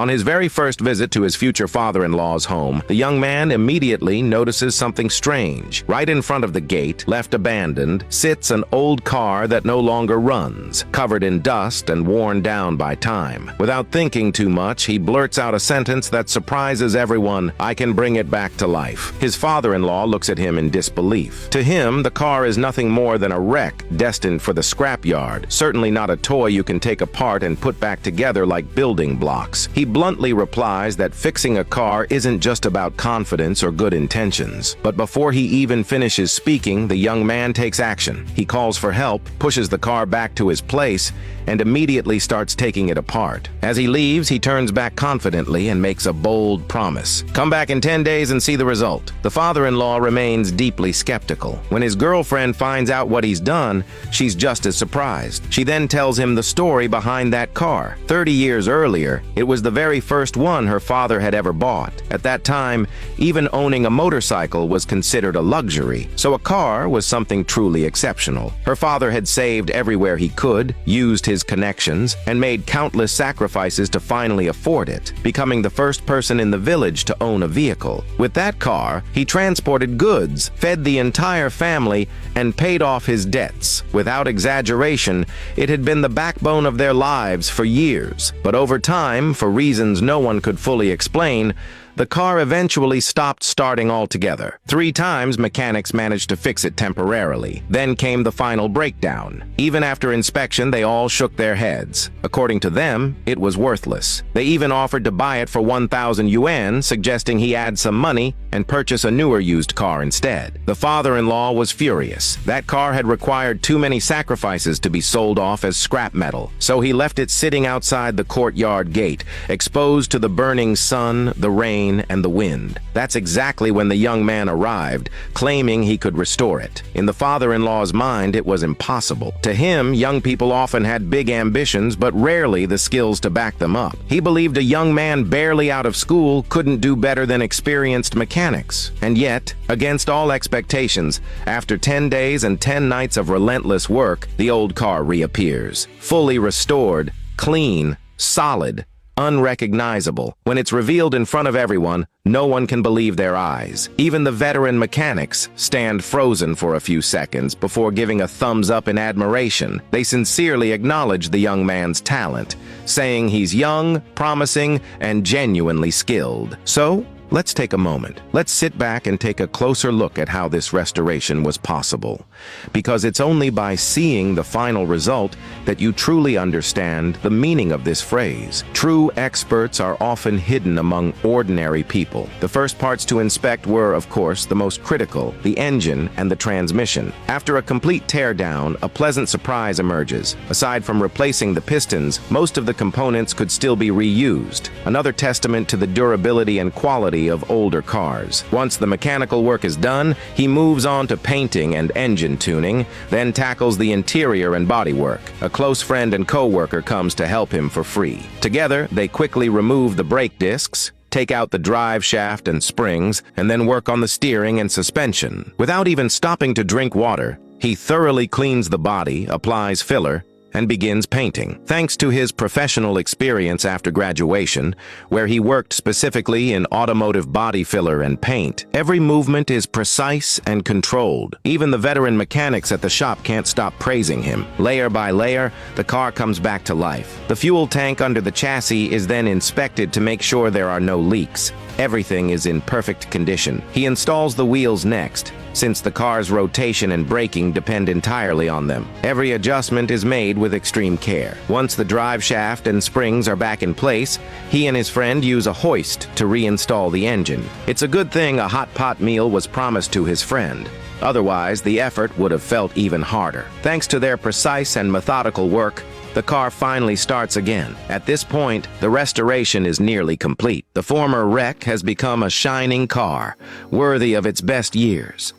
On his very first visit to his future father-in-law's home, the young man immediately notices something strange. Right in front of the gate, left abandoned, sits an old car that no longer runs, covered in dust and worn down by time. Without thinking too much, he blurts out a sentence that surprises everyone: "I can bring it back to life." His father-in-law looks at him in disbelief. To him, the car is nothing more than a wreck destined for the scrapyard, certainly not a toy you can take apart and put back together like building blocks. He bluntly replies that fixing a car isn't just about confidence or good intentions. But before he even finishes speaking, the young man takes action. He calls for help, pushes the car back to his place, and immediately starts taking it apart. As he leaves, he turns back confidently and makes a bold promise: "Come back in 10 days and see the result." The father-in-law remains deeply skeptical. When his girlfriend finds out what he's done, she's just as surprised. She then tells him the story behind that car. 30 years earlier, it was the very first one her father had ever bought. At that time, even owning a motorcycle was considered a luxury, so a car was something truly exceptional. Her father had saved everywhere he could, used his connections, and made countless sacrifices to finally afford it, becoming the first person in the village to own a vehicle. With that car, he transported goods, fed the entire family, and paid off his debts. Without exaggeration, it had been the backbone of their lives for years. But over time, for reasons no one could fully explain, the car eventually stopped starting altogether. 3 times, mechanics managed to fix it temporarily. Then came the final breakdown. Even after inspection, they all shook their heads. According to them, it was worthless. They even offered to buy it for 1,000 yuan, suggesting he add some money and purchase a newer used car instead. The father-in-law was furious. That car had required too many sacrifices to be sold off as scrap metal, so he left it sitting outside the courtyard gate, exposed to the burning sun, the rain, and the wind. That's exactly when the young man arrived, claiming he could restore it. In the father-in-law's mind, it was impossible. To him, young people often had big ambitions, but rarely the skills to back them up. He believed a young man barely out of school couldn't do better than experienced mechanics. And yet, against all expectations, after 10 days and 10 nights of relentless work, the old car reappears, fully restored, clean, solid, unrecognizable. When it's revealed in front of everyone, no one can believe their eyes. Even the veteran mechanics stand frozen for a few seconds before giving a thumbs up in admiration. They sincerely acknowledge the young man's talent, saying he's young, promising, and genuinely skilled. So, let's take a moment. Let's sit back and take a closer look at how this restoration was possible. Because it's only by seeing the final result that you truly understand the meaning of this phrase. True experts are often hidden among ordinary people. The first parts to inspect were, of course, the most critical: the engine and the transmission. After a complete teardown, a pleasant surprise emerges. Aside from replacing the pistons, most of the components could still be reused. Another testament to the durability and quality of older cars. Once the mechanical work is done, he moves on to painting and engine tuning, then tackles the interior and bodywork. A close friend and co-worker comes to help him for free. Together, they quickly remove the brake discs, take out the drive shaft and springs, and then work on the steering and suspension. Without even stopping to drink water, he thoroughly cleans the body, applies filler, and begins painting. Thanks to his professional experience after graduation, where he worked specifically in automotive body filler and paint, every movement is precise and controlled. Even the veteran mechanics at the shop can't stop praising him. Layer by layer, the car comes back to life. The fuel tank under the chassis is then inspected to make sure there are no leaks. Everything is in perfect condition. He installs the wheels next, since the car's rotation and braking depend entirely on them. Every adjustment is made with extreme care. Once the drive shaft and springs are back in place, he and his friend use a hoist to reinstall the engine. It's a good thing a hot pot meal was promised to his friend. Otherwise, the effort would have felt even harder. Thanks to their precise and methodical work, the car finally starts again. At this point, the restoration is nearly complete. The former wreck has become a shining car, worthy of its best years.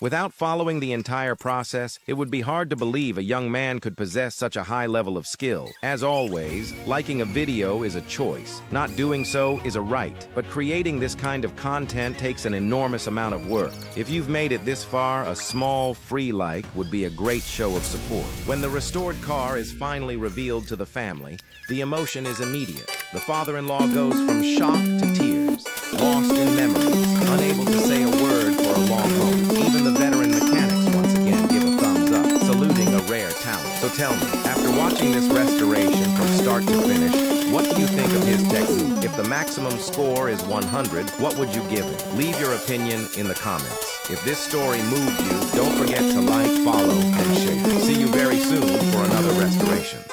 Without following the entire process, it would be hard to believe a young man could possess such a high level of skill. As always, liking a video is a choice. Not doing so is a right. But creating this kind of content takes an enormous amount of work. If you've made it this far, a small, free like would be a great show of support. When the restored car is finally revealed to the family, the emotion is immediate. The father-in-law goes from shock to tears, lost in memories, unable to say a word for a long moment. Even the veteran mechanics once again give a thumbs up, saluting a rare talent. So tell me, after watching this restoration from start to finish, what do you think of his technique? If the maximum score is 100, what would you give it? Leave your opinion in the comments. If this story moved you, don't forget to like, follow, and share. See you very soon for another restoration.